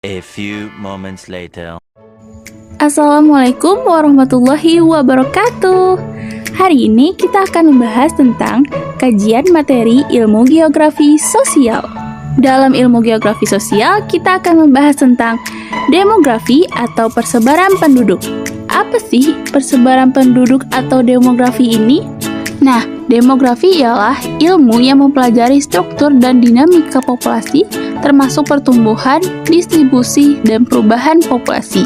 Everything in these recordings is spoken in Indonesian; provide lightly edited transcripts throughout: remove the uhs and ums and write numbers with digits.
A few moments later. Assalamualaikum warahmatullahi wabarakatuh. Hari ini kita akan membahas tentang kajian materi ilmu geografi sosial. Dalam ilmu geografi sosial, kita akan membahas tentang demografi atau persebaran penduduk. Apa sih persebaran penduduk atau demografi ini? Nah, demografi ialah ilmu yang mempelajari struktur dan dinamika populasi, termasuk pertumbuhan, distribusi, dan perubahan populasi.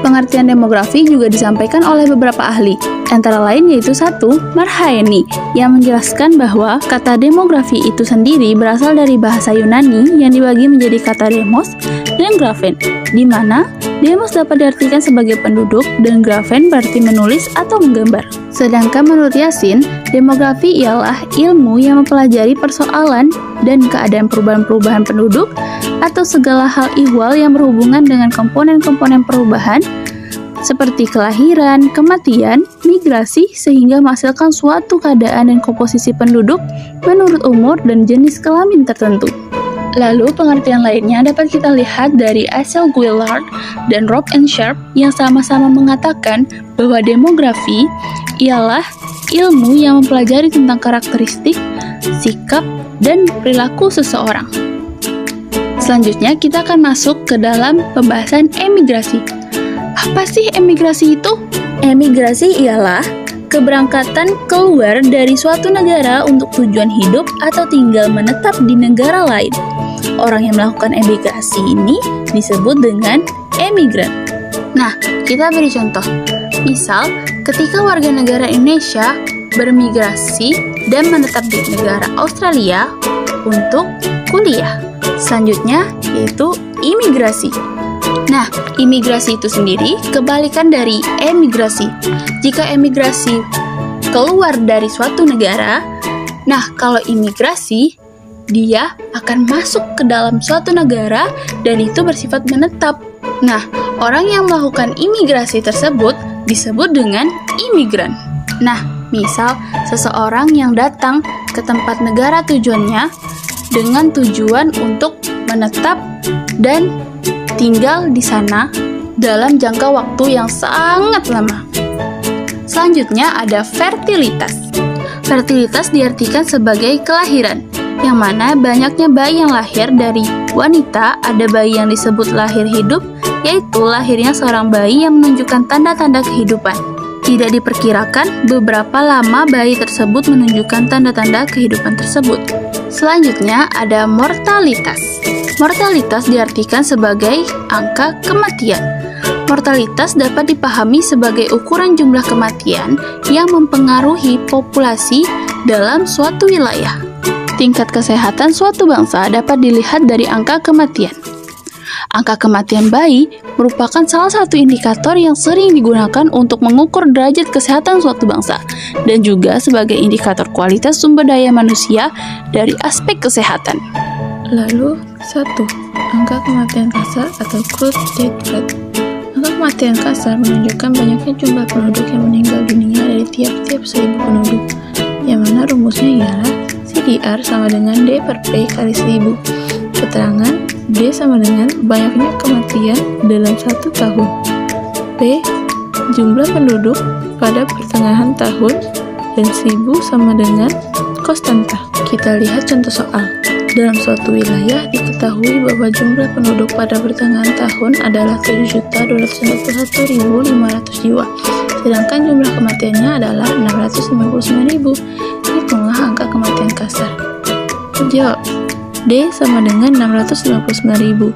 Pengertian demografi juga disampaikan oleh beberapa ahli, antara lain yaitu 1. Marhaeni, yang menjelaskan bahwa kata demografi itu sendiri berasal dari bahasa Yunani yang dibagi menjadi kata demos dan grafen, di mana demos dapat diartikan sebagai penduduk dan grafen berarti menulis atau menggambar. Sedangkan menurut Yasin, demografi ialah ilmu yang mempelajari persoalan dan keadaan perubahan-perubahan penduduk atau segala hal ihwal yang berhubungan dengan komponen-komponen perubahan seperti kelahiran, kematian, migrasi, sehingga menghasilkan suatu keadaan dan komposisi penduduk menurut umur dan jenis kelamin tertentu. Lalu pengertian lainnya dapat kita lihat dari Asel Guillard dan Rob and Sharp yang sama-sama mengatakan bahwa demografi ialah ilmu yang mempelajari tentang karakteristik, sikap, dan perilaku seseorang. Selanjutnya kita akan masuk ke dalam pembahasan emigrasi. Apa sih emigrasi itu? Emigrasi ialah keberangkatan keluar dari suatu negara untuk tujuan hidup atau tinggal menetap di negara lain. Orang yang melakukan emigrasi ini disebut dengan emigran. Nah, kita beri contoh. Misal, ketika warga negara Indonesia bermigrasi dan menetap di negara Australia untuk kuliah. Selanjutnya yaitu imigrasi. Nah, imigrasi itu sendiri kebalikan dari emigrasi. Jika emigrasi keluar dari suatu negara, nah kalau imigrasi dia akan masuk ke dalam suatu negara dan itu bersifat menetap. Nah, orang yang melakukan imigrasi tersebut disebut dengan imigran. Nah, misal seseorang yang datang ke tempat negara tujuannya dengan tujuan untuk menetap dan tinggal di sana dalam jangka waktu yang sangat lama. Selanjutnya ada fertilitas. Fertilitas diartikan sebagai kelahiran, yang mana banyaknya bayi yang lahir dari wanita. Ada bayi yang disebut lahir hidup, yaitu lahirnya seorang bayi yang menunjukkan tanda-tanda kehidupan. Tidak diperkirakan beberapa lama bayi tersebut menunjukkan tanda-tanda kehidupan tersebut. Selanjutnya ada mortalitas. Mortalitas diartikan sebagai angka kematian. Mortalitas dapat dipahami sebagai ukuran jumlah kematian yang mempengaruhi populasi dalam suatu wilayah. Tingkat kesehatan suatu bangsa dapat dilihat dari angka kematian. Angka kematian bayi merupakan salah satu indikator yang sering digunakan untuk mengukur derajat kesehatan suatu bangsa dan juga sebagai indikator kualitas sumber daya manusia dari aspek kesehatan. Lalu, 1. Angka kematian kasar atau crude death rate. Angka kematian kasar menunjukkan banyaknya jumlah penduduk yang meninggal dunia dari tiap-tiap 1000 penduduk, yang mana rumusnya ialah CDR sama dengan D per P kali 1000. Keterangan D sama dengan banyaknya kematian dalam 1 tahun. P, jumlah penduduk pada pertengahan tahun, dan 1000 sama dengan konstanta. Kita lihat contoh soal. Dalam suatu wilayah diketahui bahwa jumlah penduduk pada pertengahan tahun adalah 7.291.500 jiwa, sedangkan jumlah kematiannya adalah 659.000. Hitunglah angka kematian kasar. Jawab. D sama dengan 659.000,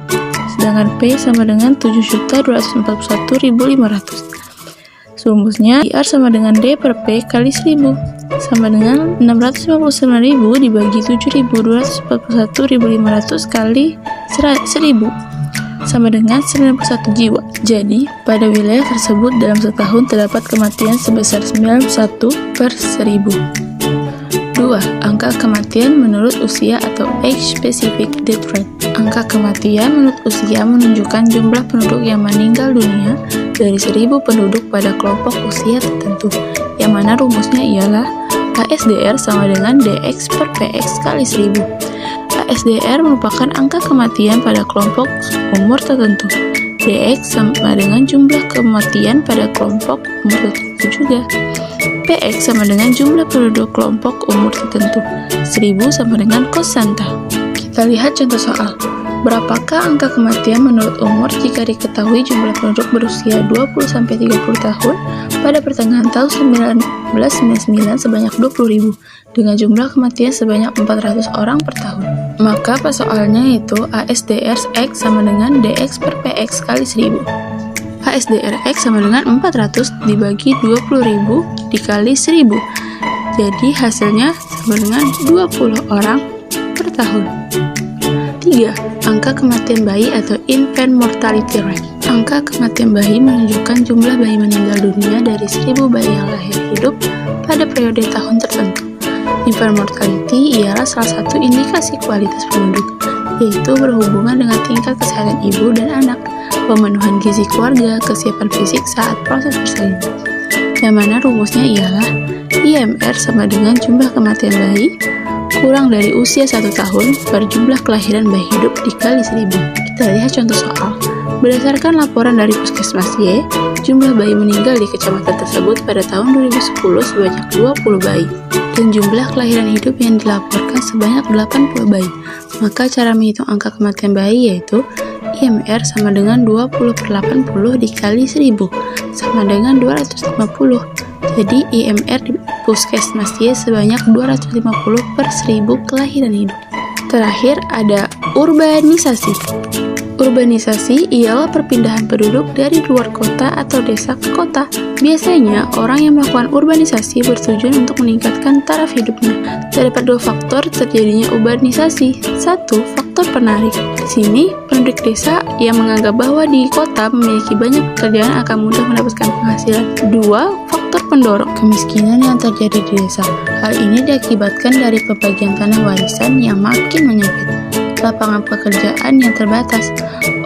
sedangkan P sama dengan 7.241.500. Rumusnya IR sama dengan D per P kali 1000, sama dengan 659.000 dibagi 7.241.500 kali 1000, sama dengan 91 jiwa. Jadi, pada wilayah tersebut dalam setahun terdapat kematian sebesar 91 per 1000. 2. Angka kematian menurut usia atau age specific death rate. Angka kematian menurut usia menunjukkan jumlah penduduk yang meninggal dunia dari 1000 penduduk pada kelompok usia tertentu, yang mana rumusnya ialah ASDR sama dengan DX per PX kali 1000. ASDR merupakan angka kematian pada kelompok umur tertentu. DX sama dengan jumlah kematian pada kelompok umur tertentu juga. PX sama dengan jumlah penduduk kelompok umur tertentu. 1000 sama dengan kosanta. Kita lihat contoh soal. Berapakah angka kematian menurut umur jika diketahui jumlah penduduk berusia 20-30 tahun pada pertengahan tahun 1999 sebanyak 20.000 dengan jumlah kematian sebanyak 400 orang per tahun? Maka soalnya itu ASDR X sama dengan DX per PX kali 1000. ASDR X sama dengan 400 dibagi 20.000 dikali 1000. Jadi hasilnya sama dengan 20 orang per tahun. 3. Angka kematian bayi atau infant mortality rate. Angka kematian bayi menunjukkan jumlah bayi meninggal dunia dari 1000 bayi yang lahir hidup pada periode tahun tertentu. Infant mortality ialah salah satu indikasi kualitas penduduk, yaitu berhubungan dengan tingkat kesehatan ibu dan anak, pemenuhan gizi keluarga, kesiapan fisik saat proses persalinan. Yang mana rumusnya ialah IMR sama dengan jumlah kematian bayi kurang dari usia 1 tahun per jumlah kelahiran bayi hidup dikali 1000. Kita lihat contoh soal. Berdasarkan laporan dari Puskesmas Y, jumlah bayi meninggal di kecamatan tersebut pada tahun 2010 sebanyak 20 bayi, dan jumlah kelahiran hidup yang dilaporkan sebanyak 80 bayi. Maka cara menghitung angka kematian bayi yaitu IMR sama dengan 20/80 dikali 1000 sama dengan 250. Jadi IMR di Puskesmas Y sebanyak 250 per 1000 kelahiran hidup. Terakhir ada urbanisasi. Urbanisasi ialah perpindahan penduduk dari luar kota atau desa ke kota. Biasanya, orang yang melakukan urbanisasi bertujuan untuk meningkatkan taraf hidupnya. Terdapat 2 faktor terjadinya urbanisasi. 1. Faktor penarik. Di sini, penduduk desa yang menganggap bahwa di kota memiliki banyak pekerjaan akan mudah mendapatkan penghasilan. 2. Faktor pendorong. Kemiskinan yang terjadi di desa. Hal ini diakibatkan dari pembagian tanah warisan yang makin menyempit. Lapangan pekerjaan yang terbatas.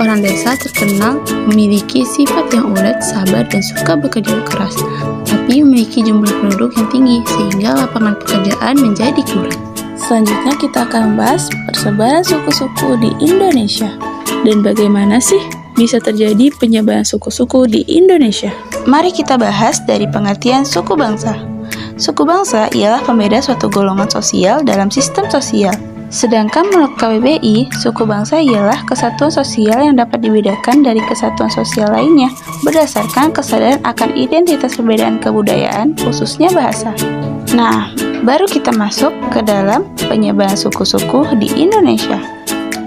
Orang desa terkenal memiliki sifat yang ulet, sabar, dan suka bekerja keras, tapi memiliki jumlah penduduk yang tinggi sehingga lapangan pekerjaan menjadi kurang. Selanjutnya kita akan membahas persebaran suku-suku di Indonesia. Dan bagaimana sih bisa terjadi penyebaran suku-suku di Indonesia? Mari kita bahas dari pengertian suku bangsa. Suku bangsa ialah pembeda suatu golongan sosial dalam sistem sosial. Sedangkan menurut KBBI, suku bangsa ialah kesatuan sosial yang dapat dibedakan dari kesatuan sosial lainnya berdasarkan kesadaran akan identitas perbedaan kebudayaan, khususnya bahasa. Nah, baru kita masuk ke dalam penyebaran suku-suku di Indonesia.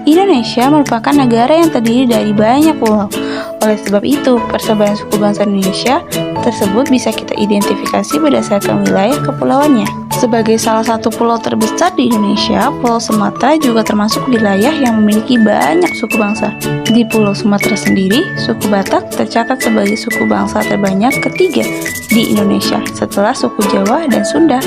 Indonesia merupakan negara yang terdiri dari banyak pulau. Oleh sebab itu, persebaran suku bangsa Indonesia tersebut bisa kita identifikasi berdasarkan wilayah kepulauannya. Sebagai salah satu pulau terbesar di Indonesia, Pulau Sumatera juga termasuk wilayah yang memiliki banyak suku bangsa. Di Pulau Sumatera sendiri, suku Batak tercatat sebagai suku bangsa terbanyak ketiga di Indonesia setelah suku Jawa dan Sunda.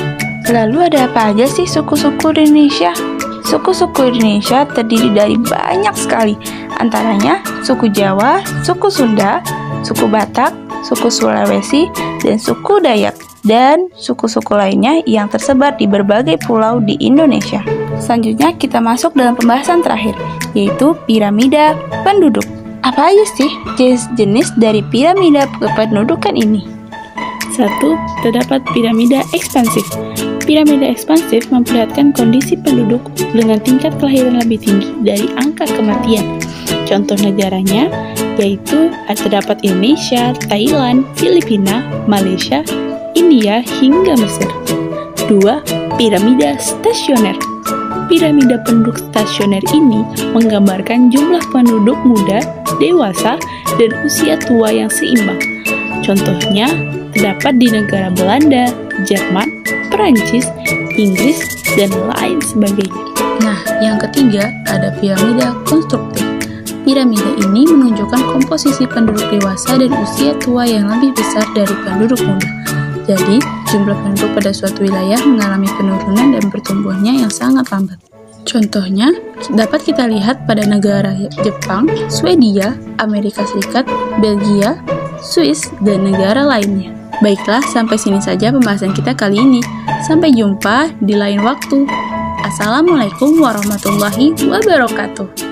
Lalu ada apa aja sih suku-suku di Indonesia? Suku-suku Indonesia terdiri dari banyak sekali, antaranya suku Jawa, suku Sunda, suku Batak, suku Sulawesi, dan suku Dayak, dan suku-suku lainnya yang tersebar di berbagai pulau di Indonesia. Selanjutnya kita masuk dalam pembahasan terakhir, yaitu piramida penduduk. Apa aja sih jenis dari piramida kependudukan ini? 1. Terdapat piramida ekspansif. Piramida ekspansif memperlihatkan kondisi penduduk dengan tingkat kelahiran lebih tinggi dari angka kematian. Contoh negaranya yaitu terdapat Indonesia, Thailand, Filipina, Malaysia, India, hingga Mesir. 2. Piramida stasioner. Piramida penduduk stasioner ini menggambarkan jumlah penduduk muda, dewasa, dan usia tua yang seimbang. Contohnya terdapat di negara Belanda, Jerman, Perancis, Inggris, dan lain sebagainya. Nah, yang ketiga ada piramida konstruktif. Piramida ini menunjukkan komposisi penduduk dewasa dan usia tua yang lebih besar dari penduduk muda. Jadi, jumlah penduduk pada suatu wilayah mengalami penurunan dan pertumbuhannya yang sangat lambat. Contohnya, dapat kita lihat pada negara Jepang, Swedia, Amerika Serikat, Belgia, Swiss, dan negara lainnya. Baiklah, sampai sini saja pembahasan kita kali ini. Sampai jumpa di lain waktu. Assalamualaikum warahmatullahi wabarakatuh.